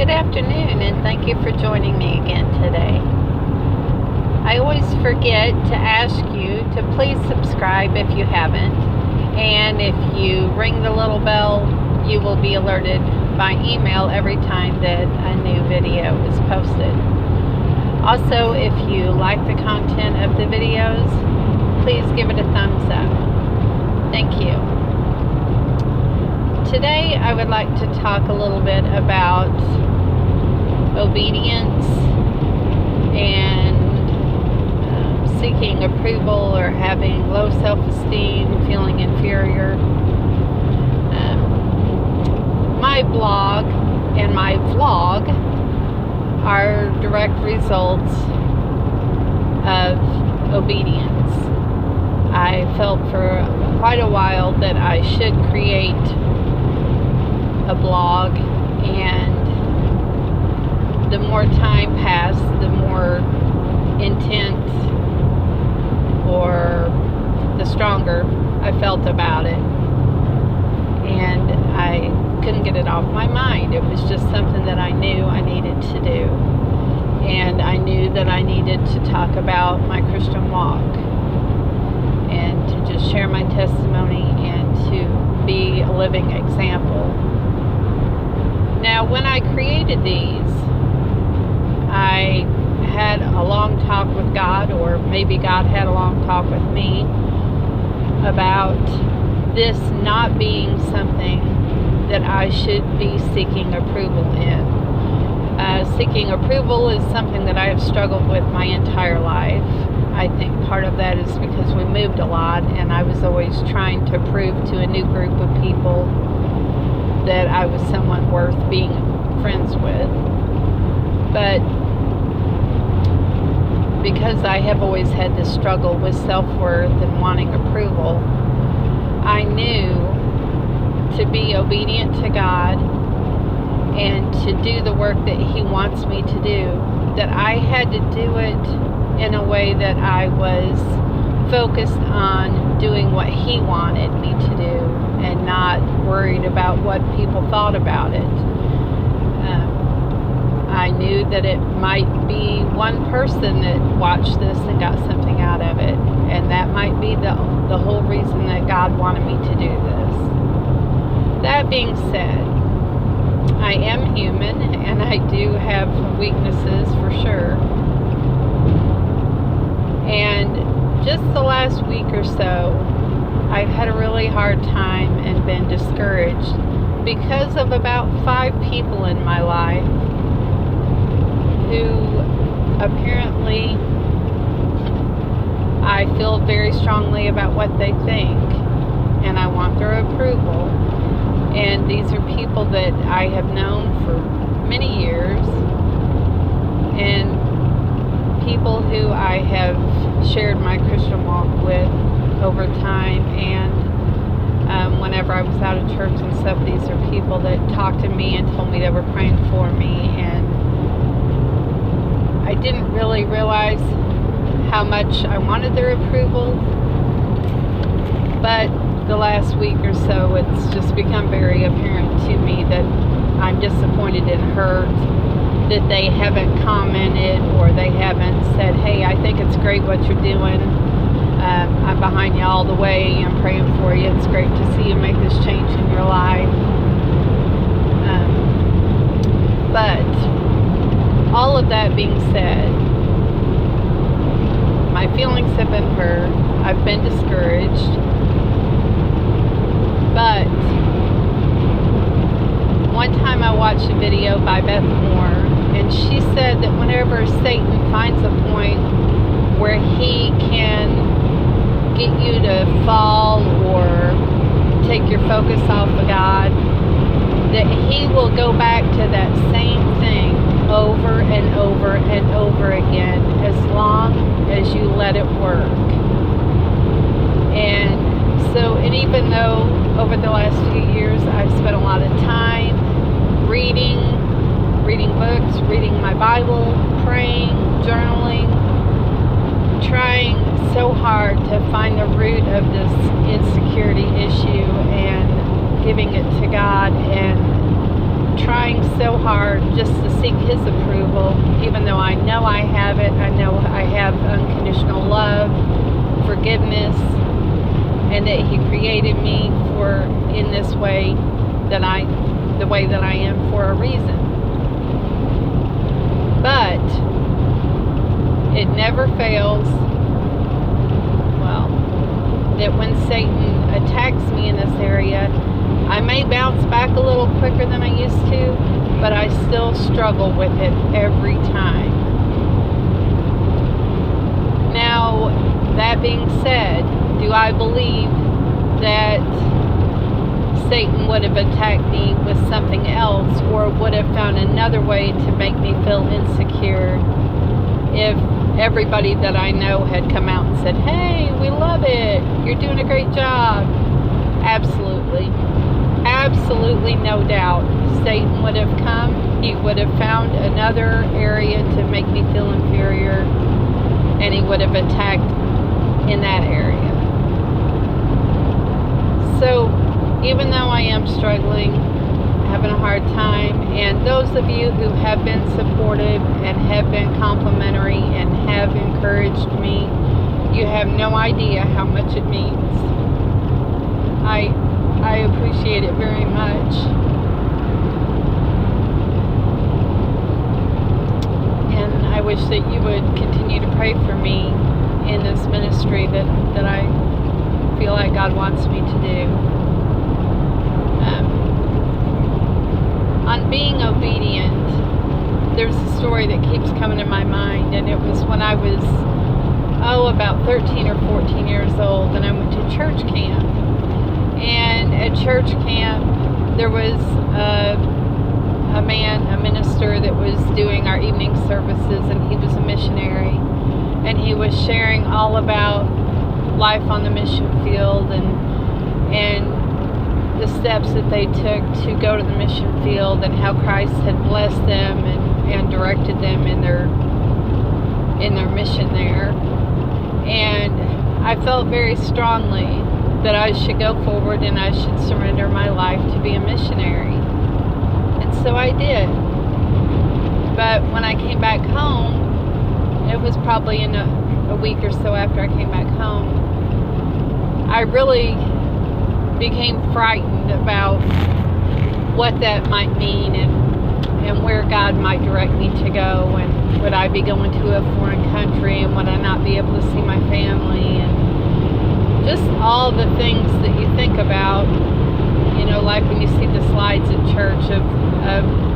Good afternoon, and thank you for joining me again today. I always forget to ask you to please subscribe if you haven't, and if you ring the little bell, you will be alerted by email every time that a new video is posted. Also, if you like the content of the videos, please give it a thumbs up. Thank you. Today, I would like to talk a little bit about obedience and seeking approval or having low self-esteem, feeling inferior. My blog and my vlog are direct results of obedience. I felt for quite a while that I should create a blog, and the more time passed, the more intent or the stronger I felt about it, and I couldn't get it off my mind. It was just something that I knew I needed to do, and I knew that I needed to talk about my Christian walk and to just share my testimony and to be a living example. Now, when I created these, I had a long talk with God, or maybe God had a long talk with me about this not being something that I should be seeking approval in. Seeking approval is something that I have struggled with my entire life. I think part of that is because we moved a lot, and I was always trying to prove to a new group of people that I was someone worth being friends with. But because I have always had this struggle with self-worth and wanting approval, I knew to be obedient to God and to do the work that He wants me to do, that I had to do it in a way that I was focused on doing what He wanted me to do and not worried about what people thought about it. I knew that it might be one person that watched this and got something out of it, and that might be the whole reason that God wanted me to do this. That being said, I am human, and I do have weaknesses for sure. And just the last week or so, I've had a really hard time and been discouraged because of about 5 people in my life who apparently I feel very strongly about what they think, and I want their approval. And these are people that I have known for many years, and people who I have shared my Christian walk with over time. And whenever I was out of church and stuff, these are people that talked to me and told me they were praying for me, and I didn't really realize how much I wanted their approval, but the last week or so, it's just become very apparent to me that I'm disappointed and hurt that they haven't commented, or they haven't said, hey, I think it's great what you're doing. I'm behind you all the way. I'm praying for you. It's great to see you make this change in your life. But all of that being said, my feelings have been hurt. I've been discouraged. But one time I watched a video by Beth Moore, and she said that whenever Satan finds a point where he can get you to fall or take your focus off of God, that he will go back to that same thing over and over and over again as long as you let it work. And even though over the last few years I've spent a lot of time reading books, reading my Bible, praying, journaling, trying so hard to find the root of this insecurity issue and giving it to God and trying so hard just to seek His approval, even though I know I have it. I know I have unconditional love, forgiveness, and that He created me in this way the way that I am for a reason. But it never fails, that when Satan attacks me in this area, I may bounce back a little quicker than I used to, but I still struggle with it every time. Now, that being said, do I believe that Satan would have attacked me with something else, or would have found another way to make me feel insecure if everybody that I know had come out and said, "Hey, we love it, you're doing a great job"? Absolutely. Absolutely, no doubt. Satan would have come, he would have found another area to make me feel inferior, and he would have attacked in that area. So, even though I am struggling, having a hard time, and those of you who have been supportive and have been complimentary and have encouraged me, you have no idea how much it means. I appreciate it very much. And I wish that you would continue to pray for me in this ministry that I feel like God wants me to do. On being obedient, there's a story that keeps coming to my mind, and it was when I was, about 13 or 14 years old, and I went to church camp. And at church camp, there was a minister that was doing our evening services, and he was a missionary, and he was sharing all about life on the mission field and the steps that they took to go to the mission field, and how Christ had blessed them and directed them in their mission there. And I felt very strongly that I should go forward and I should surrender my life to be a missionary. And so I did. But when I came back home, it was probably in a week or so after I came back home, I really became frightened about what that might mean and where God might direct me to go, and would I be going to a foreign country, and would I not be able to see my family, and just all the things that you think about, like when you see the slides at church of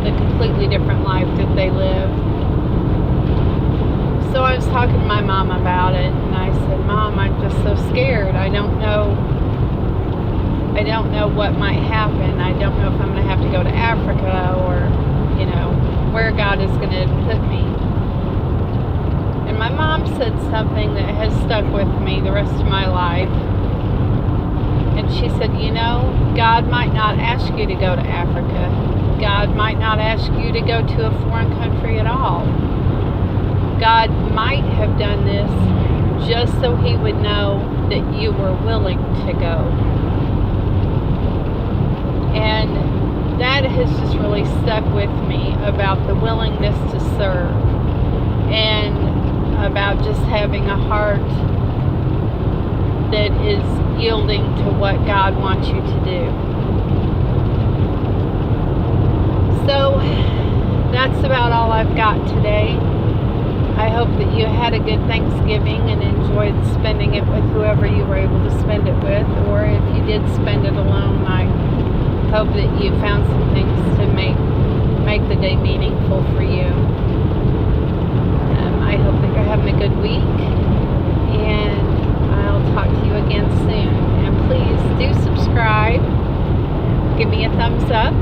the completely different life that they live. So I was talking to my mom about it, and I said, "Mom, I'm just so scared. I don't know what might happen. I don't know if I'm going to have to go to Africa, or, where God is going to put me." And my mom said something that has stuck with me the rest of my life. And she said, God might not ask you to go to Africa. God might not ask you to go to a foreign country at all. God might have done this just so He would know that you were willing to go. And that has just really stuck with me about the willingness to serve, and about just having a heart that is yielding to what God wants you to do. So that's about all I've got today. I hope that you had a good Thanksgiving and enjoyed spending it with whoever you were able to spend it with, or if you did spend it alone, I hope that you found some things to make the day meaningful for you. I hope that you're having a good week, and I'll talk to you again soon. And please do subscribe, give me a thumbs up,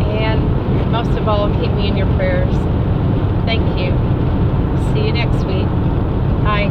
and most of all, keep me in your prayers. Thank you. See you next week. Bye.